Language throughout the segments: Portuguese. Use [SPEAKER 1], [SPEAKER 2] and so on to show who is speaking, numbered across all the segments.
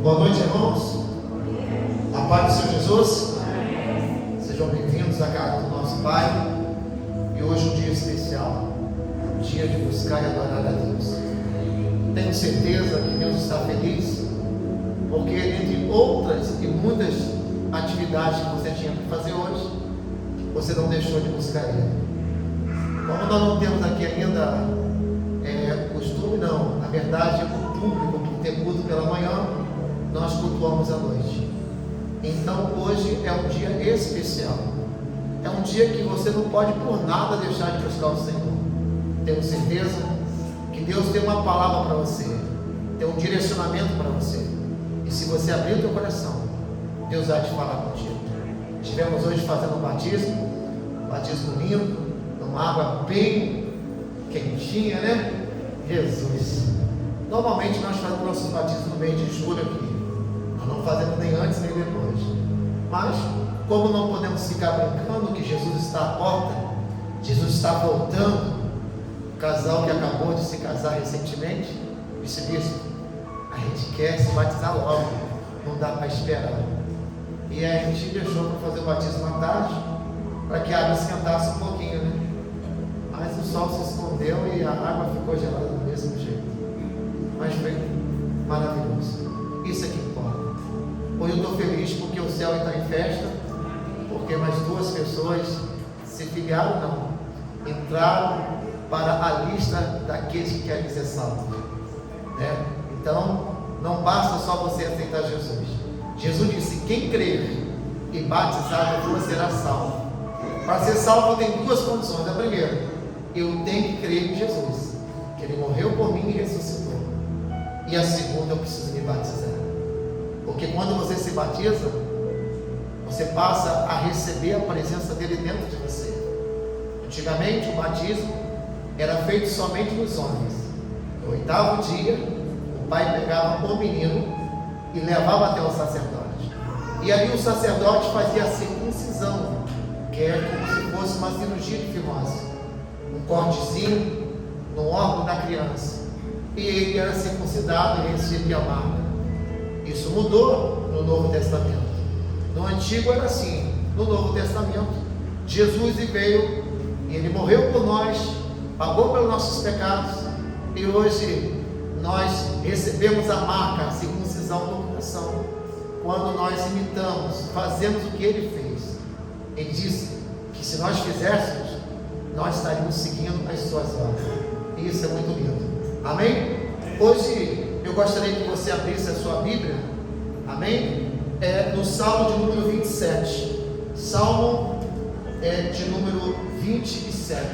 [SPEAKER 1] Boa noite, irmãos. A paz do Senhor Jesus. Sejam bem-vindos à casa do nosso Pai. E hoje um dia especial, um dia de buscar e adorar a Deus. Tenho certeza que Deus está feliz, porque entre outras e muitas atividades que você tinha para fazer hoje, você não deixou de buscar Ele. Como nós não temos aqui ainda costume, não, na verdade o público que tem culto pela manhã, nós cultuamos à noite. Então hoje é um dia especial, é um dia que você não pode por nada deixar de buscar o Senhor. Tenho certeza que Deus tem uma palavra para você, tem um direcionamento para você, e se você abrir o teu coração, Deus vai te falar contigo. Estivemos hoje fazendo um batismo lindo, numa água bem quentinha, né? Jesus. Normalmente nós fazemos nossos batismos no mês de julho aqui, nós não fazemos nem antes nem depois, mas como não podemos ficar brincando que Jesus está à porta, Jesus está voltando, o casal que acabou de se casar recentemente, vice-bispo, a gente quer se batizar logo, não dá para esperar, e aí a gente deixou para fazer o batismo à tarde, para que a água esquentasse um pouquinho, né? Mas o sol se escondeu e a água ficou gelada do mesmo jeito, mas foi maravilhoso. Isso é que importa. Hoje eu estou feliz porque o céu está em festa, porque mais duas pessoas se filiaram, não, entraram para a lista daqueles que querem ser salvos, né? Então não basta só você aceitar Jesus. Jesus disse: quem crer e batizar será salvo. Para ser salvo tem duas condições. A primeira, eu tenho que crer em Jesus, que Ele morreu por mim e ressuscitou. E a segunda, eu preciso me batizar, porque quando você se batiza, você passa a receber a presença dele dentro de você. Antigamente o batismo era feito somente nos homens. No 8º dia, o pai pegava o menino e levava até o sacerdote, e ali o sacerdote fazia a circuncisão, que é como se fosse uma cirurgia de fimose, um cortezinho no órgão da criança, e ele era circuncidado e recebia a marca. Isso mudou no Novo Testamento. No Antigo era assim. No Novo Testamento, Jesus veio e Ele morreu por nós, pagou pelos nossos pecados, e hoje nós recebemos a marca, a circuncisão do coração, quando nós imitamos, fazemos o que Ele fez. Ele disse que se nós fizéssemos, nós estaríamos seguindo as suas ordens. E isso é muito lindo. Amém? Hoje eu gostaria que você abrisse a sua Bíblia. Amém? No Salmo de número 27. Salmo de número 27.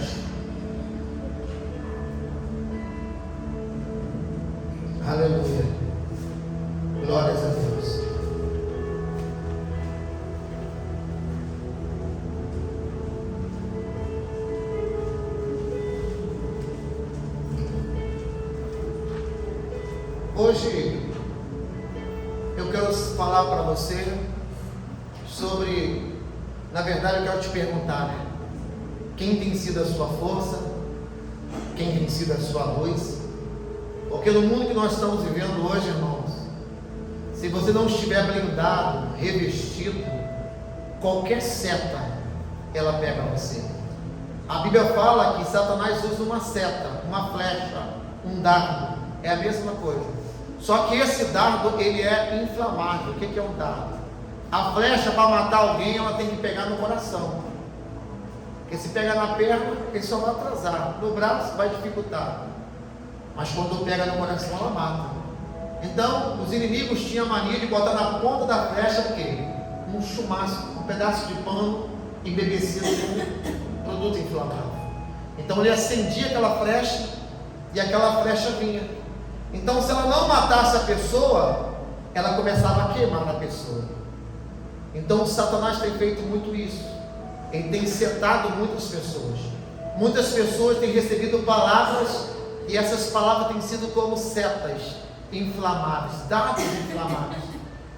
[SPEAKER 1] Aleluia. Glórias a Deus. Hoje eu quero falar para você sobre, na verdade eu quero te perguntar, né? Quem tem sido a sua força? Quem tem sido a sua luz? Porque no mundo que nós estamos vivendo hoje, irmãos, se você não estiver blindado, revestido, qualquer seta, ela pega você. A Bíblia fala que Satanás usa uma seta, uma flecha, um dardo, é a mesma coisa. Só que esse dardo, ele é inflamável. O que é um dardo? A flecha, para matar alguém, ela tem que pegar no coração, porque se pega na perna, ele só vai atrasar, no braço vai dificultar, mas quando pega no coração, ela mata. Então os inimigos tinham a mania de botar na ponta da flecha o quê? Um chumaço, um pedaço de pano embebecido com produto inflamável. Então ele acendia aquela flecha e aquela flecha vinha. Então se ela não matasse a pessoa, ela começava a queimar na pessoa. Então Satanás tem feito muito isso. Ele tem setado muitas pessoas. Muitas pessoas têm recebido palavras, e essas palavras têm sido como setas inflamáveis, dardos inflamáveis,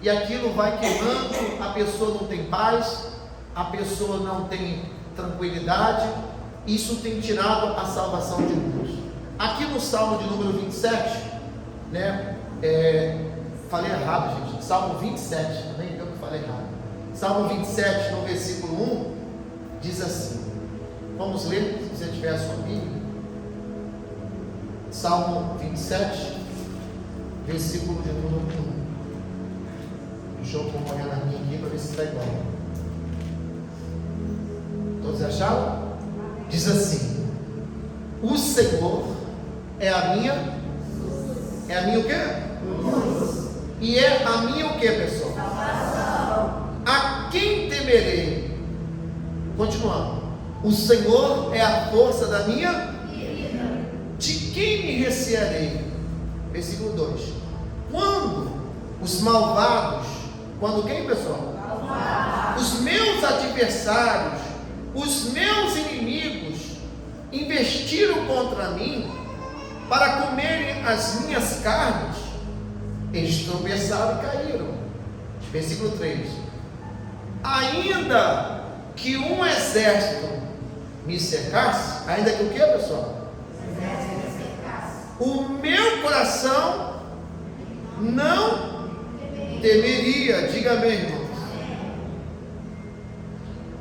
[SPEAKER 1] e aquilo vai queimando. A pessoa não tem paz, a pessoa não tem tranquilidade. Isso tem tirado a salvação de muitos. Aqui no Salmo de número 27, né, falei errado, gente. Salmo 27, nem eu que falei errado. Salmo 27, no versículo 1, diz assim. Vamos ler, se você tiver a sua Bíblia. Salmo 27, versículo de número 1. Deixa eu acompanhar na minha aqui para ver se está igual. Todos acharam? Diz assim: o Senhor é a minha o quê? E é a minha o quê, pessoal? A quem temerei? Continuando. O Senhor é a força da minha vida. De quem me recearei? Versículo 2. Quando os malvados, quando quem, pessoal? Malvados. Os meus adversários, os meus inimigos, investiram contra mim para comerem as minhas carnes, eles tropeçaram e caíram. Versículo 3. Ainda que um exército me cercasse, ainda que o que, pessoal? O meu coração não temeria. Diga amém, irmãos.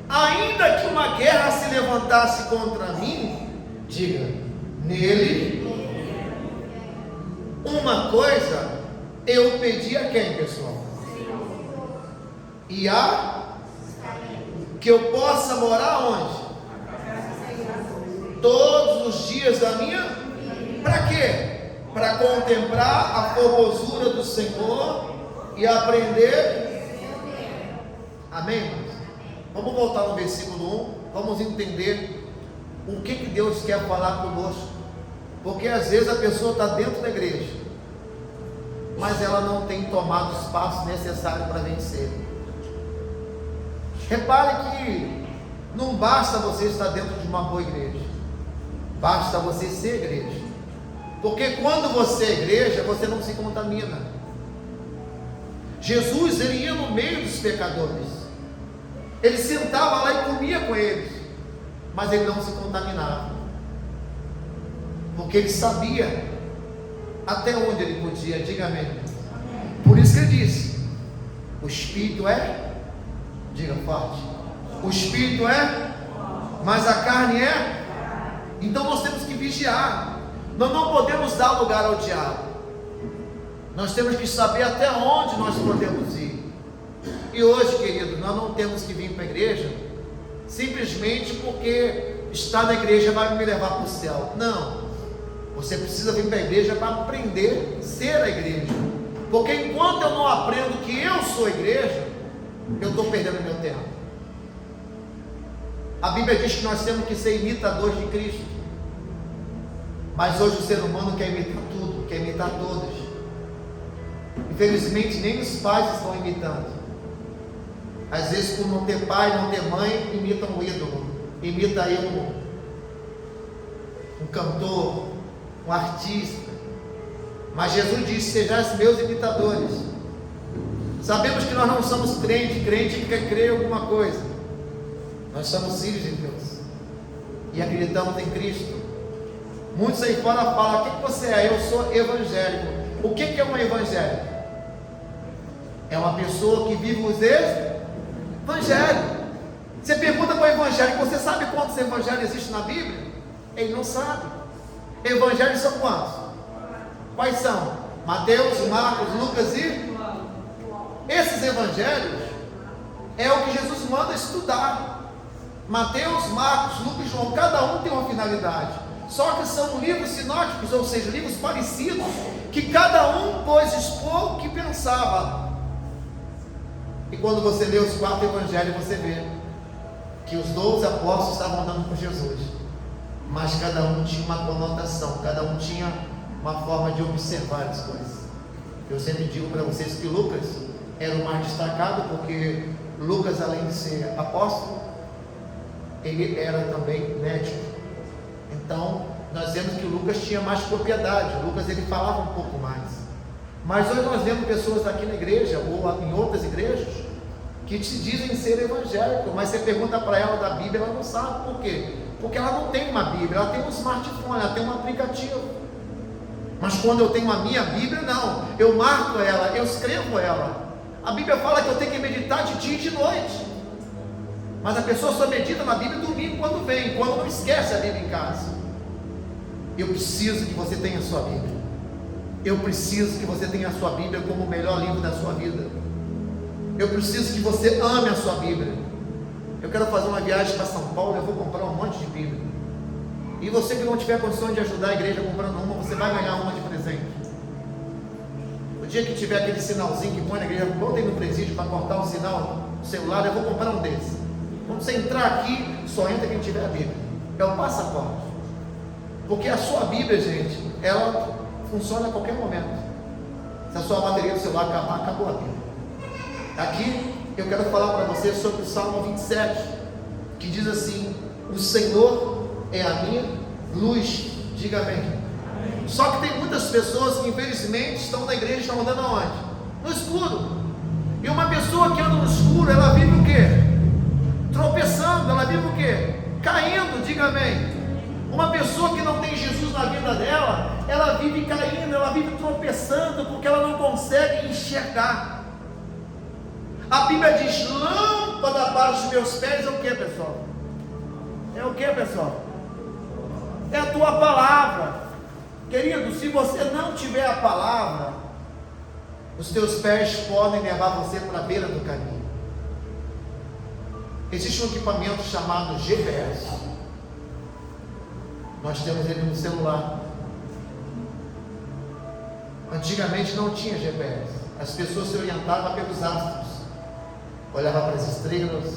[SPEAKER 1] Ainda que uma guerra se levantasse contra mim, diga, nele, uma coisa eu pedi a quem, pessoal? E que eu possa morar onde? Todos os dias da minha. Para quê? Para contemplar a formosura do Senhor e aprender. Amém, irmãos? Vamos voltar no versículo 1. Vamos entender o que Deus quer falar conosco. Porque às vezes a pessoa está dentro da igreja, mas ela não tem tomado o espaço necessário para vencer. Repare que não basta você estar dentro de uma boa igreja, basta você ser igreja. Porque quando você é igreja, você não se contamina. Jesus, ele ia no meio dos pecadores, ele sentava lá e comia com eles, mas ele não se contaminava, porque ele sabia até onde ele podia. Diga amém. Por isso que ele disse: o Espírito é, diga forte, o Espírito é, mas a carne é. Então nós temos que vigiar. Nós não podemos dar lugar ao diabo. Nós temos que saber até onde nós podemos ir. E hoje, querido, nós não temos que vir para a igreja simplesmente porque estar na igreja vai me levar para o céu. Não. Você precisa vir para a igreja para aprender a ser a igreja. Porque enquanto eu não aprendo que eu sou a igreja, eu estou perdendo meu tempo. A Bíblia diz que nós temos que ser imitadores de Cristo. Mas hoje o ser humano quer imitar tudo, quer imitar todos. Infelizmente nem os pais estão imitando. Às vezes, por não ter pai, não ter mãe, imitam um ídolo. Imita aí um cantor, um artista. Mas Jesus disse: sejais meus imitadores. Sabemos que nós não somos crente que quer crer em alguma coisa. Nós somos filhos de Deus e acreditamos em Cristo. Muitos aí fora falam: o que você é? Eu sou evangélico. O que é um evangélico? É uma pessoa que vive os evangelhos. Você pergunta para o evangélico: você sabe quantos evangelhos existem na Bíblia? Ele não sabe. Evangelhos são quantos? Quais são? Mateus, Marcos, Lucas e... Esses evangelhos é o que Jesus manda estudar. Mateus, Marcos, Lucas e João, cada um tem uma finalidade. Só que são livros sinóticos, ou seja, livros parecidos, que cada um pôs expor o que pensava. E quando você lê os 4 evangelhos, você vê que os 12 apóstolos estavam andando com Jesus, mas cada um tinha uma conotação, cada um tinha uma forma de observar as coisas. Eu sempre digo para vocês que Lucas era o mais destacado, porque Lucas, além de ser apóstolo, ele era também médico. Então nós vemos que Lucas tinha mais propriedade. Lucas, ele falava um pouco mais. Mas hoje nós vemos pessoas aqui na igreja ou em outras igrejas que te dizem ser evangélico, mas você pergunta para ela da Bíblia, ela não sabe. Por quê? Porque ela não tem uma Bíblia, ela tem um smartphone, ela tem um aplicativo. Mas quando eu tenho a minha Bíblia, não. Eu marco ela, eu escrevo ela. A Bíblia fala que eu tenho que meditar de dia e de noite. Mas a pessoa só medita na Bíblia domingo quando vem, quando não esquece a Bíblia em casa. Eu preciso que você tenha a sua Bíblia. Eu preciso que você tenha a sua Bíblia como o melhor livro da sua vida. Eu preciso que você ame a sua Bíblia. Eu quero fazer uma viagem para São Paulo, eu vou comprar um monte de Bíblia. E você que não tiver condições de ajudar a igreja comprando uma, você vai ganhar uma de presente. O dia que tiver aquele sinalzinho que põe na igreja, botem no presídio para cortar o sinal do celular, eu vou comprar um desses. Quando você entrar aqui, só entra quem tiver a Bíblia. É o passaporte. Porque a sua Bíblia, gente, ela funciona a qualquer momento. Se a sua bateria do celular acabar, acabou a Bíblia. Aqui eu quero falar para você sobre o Salmo 27, que diz assim: o Senhor é a minha luz. Diga amém. Só que tem muitas pessoas que infelizmente estão na igreja e estão andando aonde? No escuro. E uma pessoa que anda no escuro, ela vive o quê? Tropeçando. Ela vive o quê? Caindo. Diga amém. Uma pessoa que não tem Jesus na vida dela, ela vive caindo, ela vive tropeçando, porque ela não consegue enxergar. A Bíblia diz: lâmpada para os meus pés é o que, pessoal? É o que, pessoal? É a tua palavra. Querido, se você não tiver a palavra, os teus pés podem levar você para a beira do caminho. Existe um equipamento chamado GPS. Nós temos ele no celular. Antigamente não tinha GPS. As pessoas se orientavam pelos astros, olhavam para as estrelas,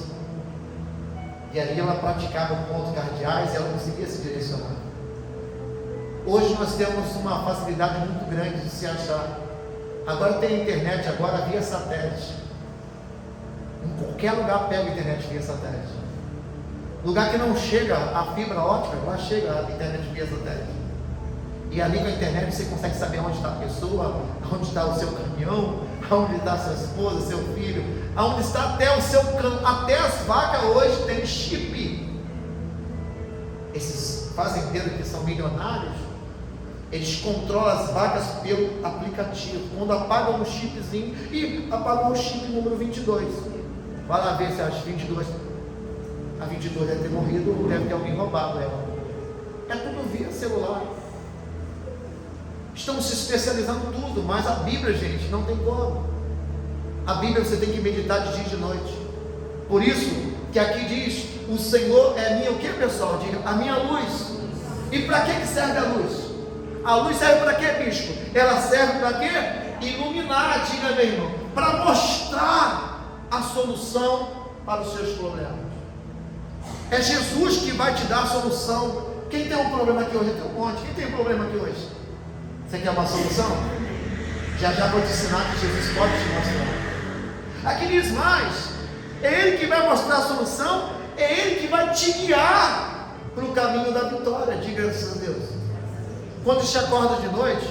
[SPEAKER 1] e ali ela praticava pontos cardeais e ela conseguia se direcionar. Hoje nós temos uma facilidade muito grande de se achar. Agora tem internet, agora via satélite. Em qualquer lugar pega a internet via satélite. Lugar que não chega a fibra ótica, lá chega a internet via satélite. E ali com a internet você consegue saber onde está a pessoa, onde está o seu caminhão, onde está a sua esposa, seu filho, onde está até o seu campo. Até as vacas hoje tem chip. Esses fazendeiros que são milionários, eles controlam as vacas pelo aplicativo. Quando apagam o chipzinho, e apagou o chip número 22. Vai lá ver se as 22, a 22 deve ter morrido ou deve ter alguém roubado ela. É tudo via celular. Estamos se especializando tudo, mas a Bíblia, gente, não tem como. A Bíblia você tem que meditar de dia e de noite. Por isso que aqui diz: o Senhor é a minha, o que, pessoal? Diga, a minha luz. E para que serve a luz? A luz serve para quê, bispo? Ela serve para quê? Iluminar, diga, meu irmão, para mostrar a solução para os seus problemas. É Jesus que vai te dar a solução. Quem tem um problema aqui hoje? Tem um monte. Quem tem um problema aqui hoje? Você quer uma solução? Já vou te ensinar que Jesus pode te mostrar. Aqui diz mais: é Ele que vai mostrar a solução, é Ele que vai te guiar para o caminho da vitória. Diga graças a Deus. Quando a gente acorda de noite,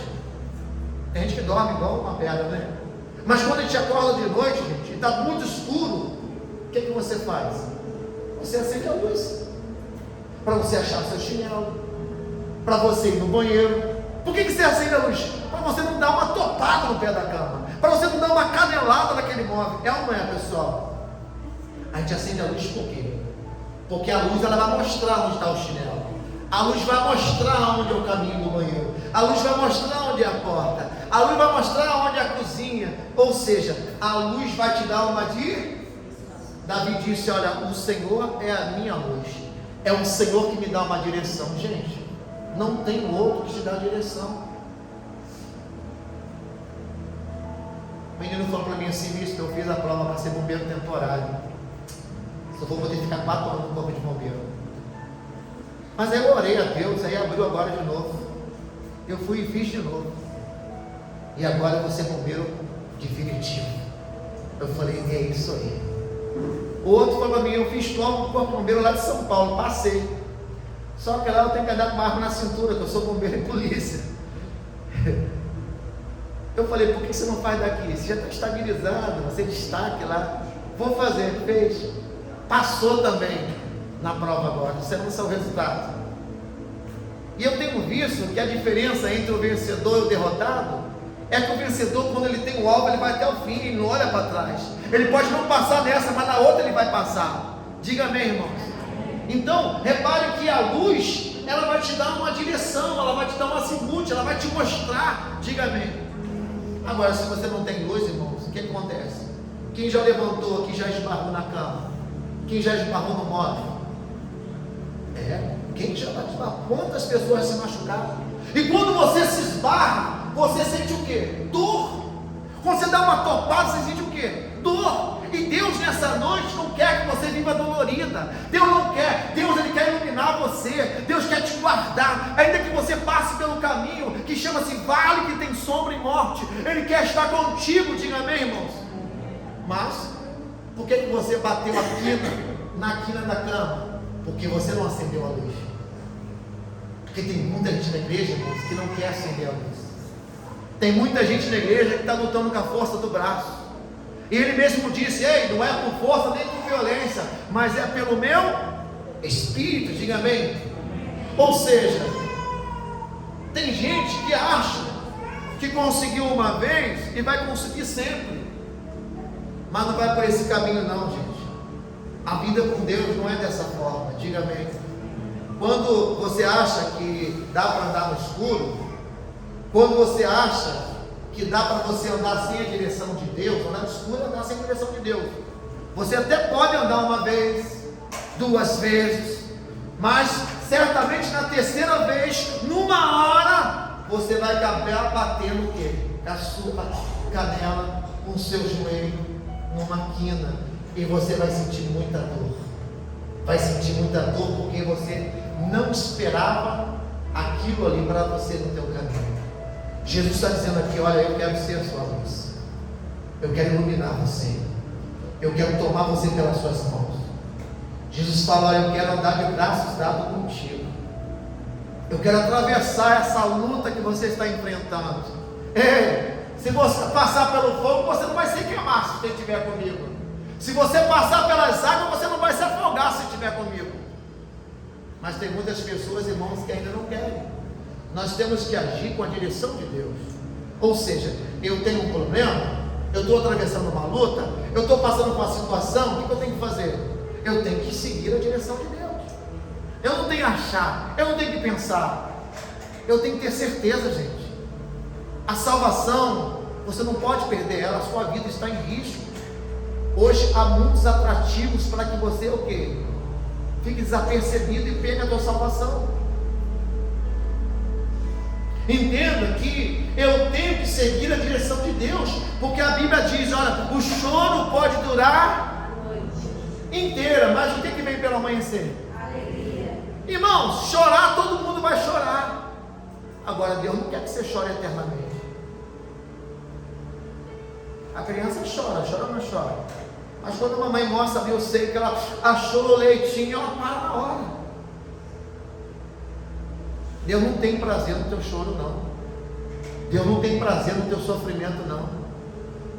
[SPEAKER 1] tem gente que dorme igual uma pedra, né? Mas quando a gente acorda de noite, gente, e está muito escuro, o que você faz? Você acende a luz, para você achar seu chinelo, para você ir no banheiro. Por que você acende a luz? Para você não dar uma topada no pé da cama, para você não dar uma canelada naquele móvel. É ou não é, pessoal? A gente acende a luz por quê? Porque a luz ela vai mostrar onde está o chinelo. A luz vai mostrar onde é o caminho do banheiro. A luz vai mostrar onde é a porta. A luz vai mostrar onde é a cozinha. Ou seja, a luz vai te dar uma direção. Davi disse: olha, o Senhor é a minha luz. É o Senhor que me dá uma direção. Gente, não tem outro que te dá direção. O menino falou para mim assim: visto, eu fiz a prova para ser bombeiro temporário. Só vou poder ficar 4 anos no corpo de bombeiro. Mas aí eu orei a Deus, aí abriu agora de novo. Eu fui e fiz de novo. E agora eu vou ser bombeiro definitivo. Eu falei: é isso aí. O outro falou para mim: eu fiz prova no corpo de bombeiro lá de São Paulo, passei. Só que lá eu tenho que andar com uma arma na cintura, que eu sou bombeiro e polícia. Eu falei: por que você não faz daqui? Você já está estabilizado, você destaque lá. Vou fazer, fez. Passou também na prova agora, você não sabe o resultado. E eu tenho visto que a diferença entre o vencedor e o derrotado é que o vencedor, quando ele tem o alvo, ele vai até o fim, ele não olha para trás. Ele pode não passar nessa, mas na outra ele vai passar. Diga amém, irmãos. Então, repare que a luz, ela vai te dar uma direção, ela vai te dar um azimuth, ela vai te mostrar. Diga amém. Agora, se você não tem luz, irmãos, o que acontece? Quem já levantou aqui, já esbarrou na cama? Quem já esbarrou no móvel? Quem já esbarrou? Quantas pessoas se machucaram? E quando você se esbarra, você sente o quê? Dor. Quando você dá uma topada, você sente o quê? Dor. E Deus nessa noite não quer que você viva dolorida. Deus não quer. Deus, Ele quer iluminar você. Deus quer te guardar. Ainda que você passe pelo caminho que chama-se vale, que tem sombra e morte, Ele quer estar contigo. Diga amém, irmãos. Mas por que você bateu a quina na quina da cama? Porque você não acendeu a luz. Porque tem muita gente na igreja, irmãos, que não quer acender a luz. Tem muita gente na igreja que está lutando com a força do braço. E ele mesmo disse: ei, não é por força nem por violência, mas é pelo meu Espírito. Diga amém. Ou seja, tem gente que acha que conseguiu uma vez e vai conseguir sempre, mas não vai por esse caminho não, gente. A vida com Deus não é dessa forma. Diga amém. Quando você acha que dá para andar no escuro, quando você acha que dá para você andar sem a direção de Deus, andar no escuro é andar sem a direção de Deus. Você até pode andar uma vez, duas vezes, mas certamente na terceira vez, numa hora, você vai acabar batendo o quê? A sua canela, com o seu joelho, numa quina, e você vai sentir muita dor. Vai sentir muita dor porque você não esperava aquilo ali para você no teu caminho. Jesus está dizendo aqui: olha, eu quero ser a sua luz, eu quero iluminar você, eu quero tomar você pelas suas mãos. Jesus fala: olha, eu quero andar de braços dados contigo, eu quero atravessar essa luta que você está enfrentando. Se você passar pelo fogo, você não vai se queimar se você estiver comigo. Se você passar pelas águas, você não vai se afogar se estiver comigo. Mas tem muitas pessoas, irmãos, que ainda não querem. Nós temos que agir com a direção de Deus. Ou seja, eu tenho um problema, eu estou atravessando uma luta, eu estou passando por uma situação, o que eu tenho que fazer? Eu tenho que seguir a direção de Deus. Eu não tenho que achar, eu não tenho que pensar, eu tenho que ter certeza, gente. A salvação, você não pode perder ela, a sua vida está em risco. Hoje há muitos atrativos para que você o quê? Fique desapercebido e perca a tua salvação. Entenda que eu tenho que seguir a direção de Deus, porque a Bíblia diz: olha, o choro pode durar inteira, mas o que vem pelo amanhecer? Alegria. Irmãos, chorar, todo mundo vai chorar. Agora Deus não quer que você chore eternamente. A criança chora ou não chora? Mas quando a mamãe mostra ali o seio que ela achou o leitinho, ela para na hora. Deus não tem prazer no teu choro, não. Deus não tem prazer no teu sofrimento, não.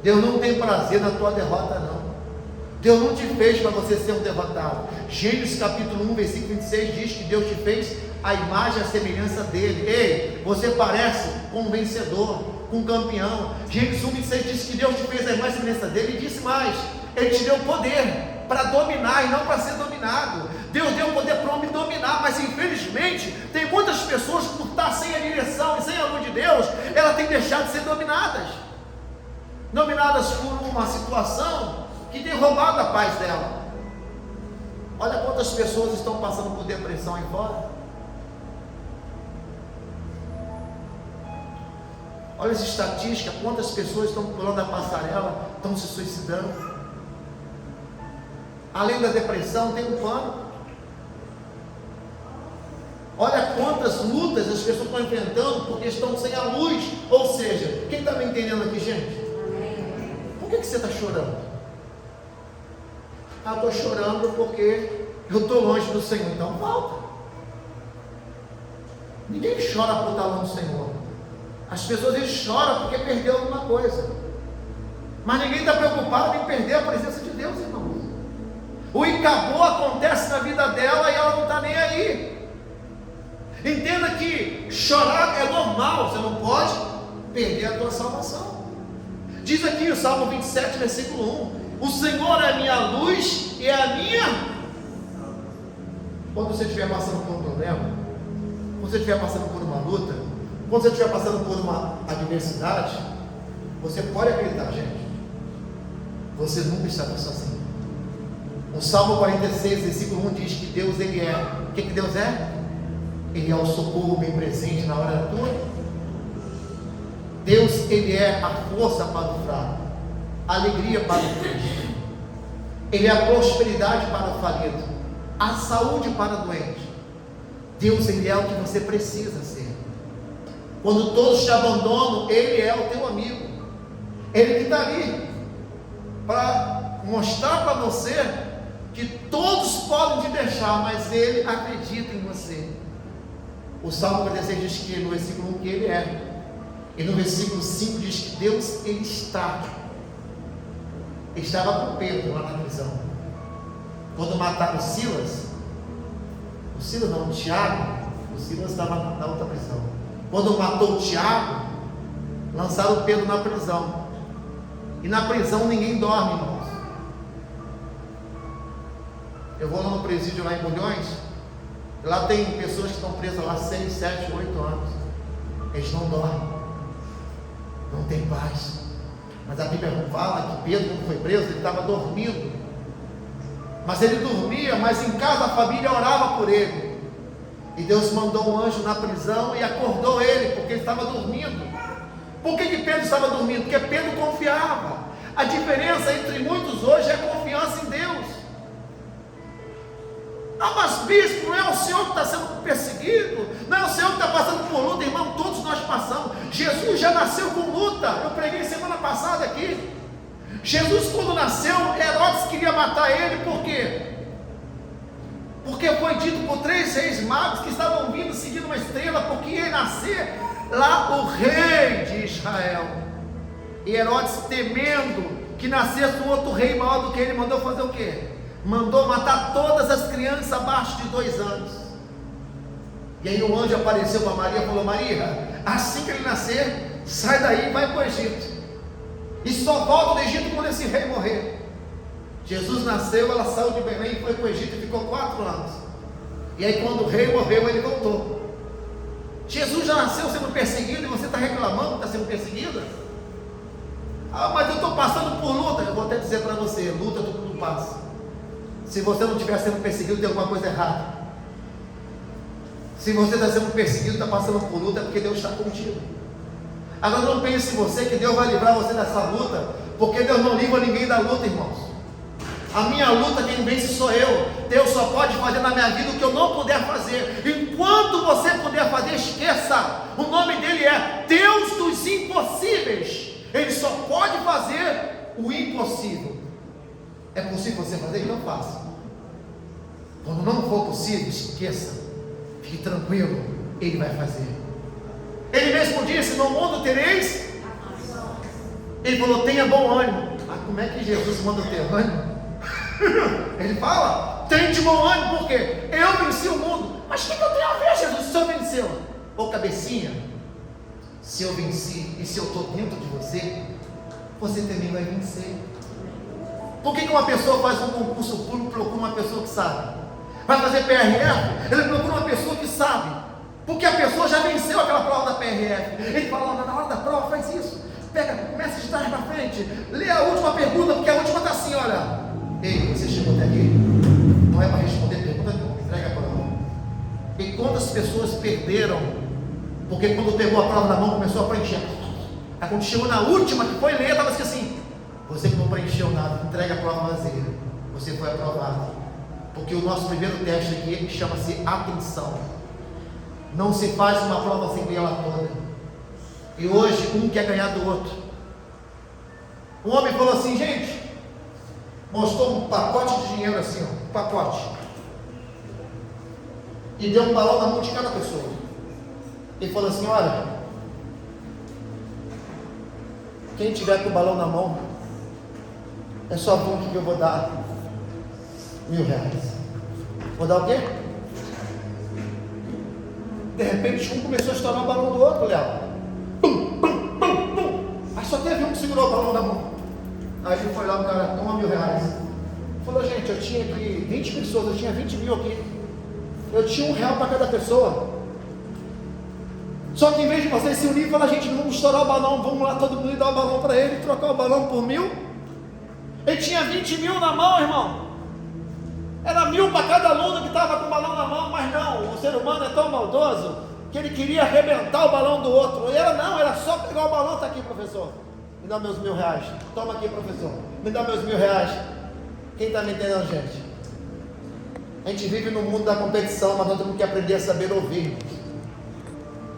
[SPEAKER 1] Deus não tem prazer na tua derrota, não. Deus não te fez para você ser um derrotado. Gênesis capítulo 1, versículo 26 diz que Deus te fez a imagem e a semelhança dele. Ei, você parece com um vencedor, com um campeão. Gênesis 1, 26 diz que Deus te fez a imagem e semelhança dele, e disse mais: Ele te deu poder para dominar e não para ser dominado. Deus deu poder para o homem dominar, mas infelizmente tem muitas pessoas que, por estar sem a direção e sem a luz de Deus, elas têm deixado de ser dominadas por uma situação que tem roubado a paz dela. Olha quantas pessoas estão passando por depressão aí fora. Olha as estatísticas, quantas pessoas estão pulando a passarela, estão se suicidando. Além da depressão, tem o pânico. Olha quantas lutas as pessoas estão enfrentando porque estão sem a luz. Ou seja, quem está me entendendo aqui, gente? Por que você está chorando? Estou chorando porque eu estou longe do Senhor. Então volta. Ninguém chora por estar longe do Senhor. As pessoas choram porque perdeu alguma coisa, mas ninguém está preocupado em perder a presença de Deus, irmãos. O acabou acontece na vida dela e ela não está nem aí. Entenda que chorar é normal, você não pode perder a tua salvação. Diz aqui o Salmo 27, versículo 1: o Senhor é a minha luz e é a minha... Quando você estiver passando por um problema, quando você estiver passando por uma luta, quando você estiver passando por uma adversidade, você pode acreditar, gente, você nunca estará sozinho. O Salmo 46, versículo 1 diz que Deus, Ele é... O que Deus é? Ele é o socorro bem presente na hora da tua. Deus, Ele é a força para o fraco, a alegria para o triste. Ele é a prosperidade para o falido, a saúde para o doente. Deus, Ele é o que você precisa ser. Quando todos te abandonam, Ele é o teu amigo. Ele que está ali para mostrar para você que todos podem te deixar, mas Ele acredita em você. O Salmo 46 diz que no versículo 1 que Ele é, e no versículo 5 diz que Deus, Ele está. Ele estava com Pedro lá na prisão. Quando mataram Silas, o Tiago, o Silas estava na outra prisão. Quando matou o Tiago, lançaram o Pedro na prisão. E na prisão ninguém dorme, irmãos. Eu vou lá no presídio lá em Bulhões. Lá tem pessoas que estão presas lá 6, 7, 8 anos. Eles não dormem, não tem paz. Mas a Bíblia fala que Pedro, quando foi preso, ele estava dormindo. Mas ele dormia, mas em casa a família orava por ele. E Deus mandou um anjo na prisão e acordou ele, porque ele estava dormindo. Por que Pedro estava dormindo? Porque Pedro confiava. A diferença entre muitos hoje é a confiança em Deus. Ah, mas bispo, não é o Senhor que está sendo perseguido, não é o Senhor que está passando por luta, irmão, todos nós passamos. Jesus já nasceu com luta. Eu preguei semana passada aqui. Jesus, quando nasceu, Herodes queria matar ele. Por quê? Porque foi dito por 3 reis magos que estavam vindo seguindo uma estrela, porque ia nascer lá o rei de Israel. E Herodes, temendo que nascesse um outro rei maior do que ele, mandou fazer o quê? Mandou matar todas as crianças abaixo de 2 anos. E aí o anjo apareceu para Maria e falou: Maria, assim que ele nascer, sai daí e vai para o Egito. E só volta do Egito quando esse rei morrer. Jesus nasceu, ela saiu de Belém e foi para o Egito e ficou 4 anos. E aí quando o rei morreu, ele voltou. Jesus já nasceu sendo perseguido e você está reclamando que está sendo perseguida? Ah, mas eu estou passando por luta. Eu vou até dizer para você: luta todo mundo passa. Se você não estiver sendo perseguido, tem alguma coisa errada. Se você está sendo perseguido, está passando por luta, é porque Deus está contigo. Agora não pense em você que Deus vai livrar você dessa luta, porque Deus não livra ninguém da luta, irmãos. A minha luta, quem vence sou eu. Deus só pode fazer na minha vida o que eu não puder fazer. Enquanto você puder fazer, esqueça. O nome dele é Deus dos impossíveis. Ele só pode fazer o impossível. É possível você fazer? Então faça. Quando não for possível, esqueça. Fique tranquilo, Ele vai fazer. Ele mesmo disse: no mundo tereis. Ele falou: tenha bom ânimo. Mas como é que Jesus manda ter ânimo? Ele fala: tem de bom ânimo, porque eu venci o mundo. Mas o que eu tenho a ver, Jesus? O Senhor venceu. Ô cabecinha, se eu venci e se eu estou dentro de você, você também vai vencer. Por que uma pessoa faz um concurso público e procura uma pessoa que sabe? Vai fazer PRF, ele procura uma pessoa que sabe, porque a pessoa já venceu aquela prova da PRF. Ele fala: na hora da prova faz isso, pega, começa de trás para frente, lê a última pergunta, porque a última está assim, olha. Ei, você chegou até aqui? Não é para responder pergunta nenhuma, entrega a prova. E quantas pessoas perderam, porque quando pegou a prova na mão começou a preencher. Aí quando chegou na última, que foi ler, estava assim: você que não preencheu nada, entrega a prova vazia. Você foi aprovado. Porque o nosso primeiro teste aqui chama-se atenção. Não se faz uma prova sem ver ela toda. E hoje um quer ganhar do outro. Um homem falou assim: gente, mostrou um pacote de dinheiro assim, ó, um pacote, e deu um balão na mão de cada pessoa. Ele falou assim: olha, quem tiver com o balão na mão, é só vir que eu vou dar R$1000. Vou dar o quê? De repente um começou a estourar o balão do outro, Léo. Pum, pum, pum, pum. Aí só teve um que segurou o balão na mão. Aí ele foi lá, o cara, toma R$1.000. Falou, gente, eu tinha aqui 20 pessoas, eu tinha 20 mil aqui. Eu tinha R$1 para cada pessoa. Só que em vez de vocês se unirem e falar, gente, não vamos estourar o balão, vamos lá todo mundo dar o balão para ele, trocar o balão por 1.000. Ele tinha 20 mil na mão, irmão. Era 1.000 para cada aluno que estava com o balão na mão, mas não, o ser humano é tão maldoso que ele queria arrebentar o balão do outro. E era só pegar o balão, está aqui, professor. Me dá meus R$1.000. Toma aqui, professor. Me dá meus R$1.000. Quem está me entendendo, gente? A gente vive no mundo da competição, mas nós temos que aprender a saber ouvir.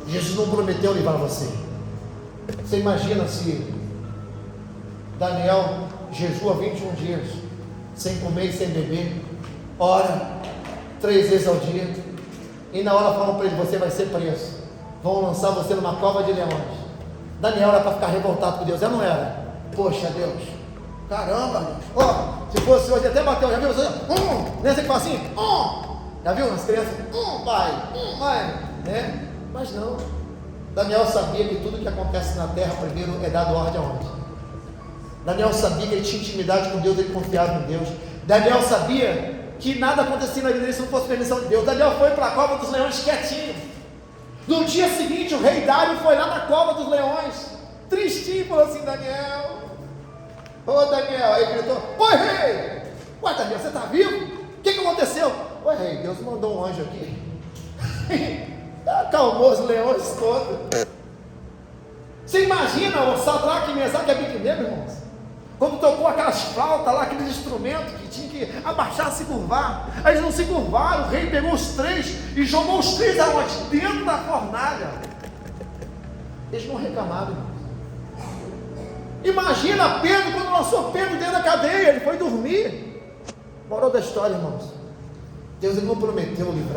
[SPEAKER 1] Jesus não prometeu livrar você. Você imagina se Daniel jejua 21 dias, sem comer e sem beber, ora 3 vezes ao dia, e na hora falam para ele, você vai ser preso, vão lançar você numa cova de leões. Daniel era para ficar revoltado com Deus, não era? Poxa Deus, caramba Deus, se fosse hoje até bateu, já viu você? Nem sei que fala assim, já viu as crianças? Pai, né? Mas não, Daniel sabia que tudo que acontece na terra primeiro é dado ordem aonde? Daniel sabia que ele tinha intimidade com Deus, ele confiava em Deus. Daniel sabia que nada acontecia na vida dele se não fosse permissão de Deus. Daniel foi para a cova dos leões quietinho. No dia seguinte o rei Dário foi lá na cova dos leões, tristinho, falou assim, Daniel, Daniel, aí gritou, oi rei, ué Daniel, você está vivo? O que aconteceu? Oi rei, Deus mandou um anjo aqui, acalmou os leões todos. Você imagina o Sadraque, Mesaque e Abednego, irmãos, quando tocou aquelas flautas lá, aqueles instrumentos que tinha que abaixar, se curvar, aí eles não se curvaram, o rei pegou os 3 e jogou os 3 aonde? Dentro da fornalha. Eles não reclamaram, irmãos. Imagina Pedro, quando lançou Pedro dentro da cadeia, ele foi dormir. Moral da história, irmãos, Deus ele não prometeu livrar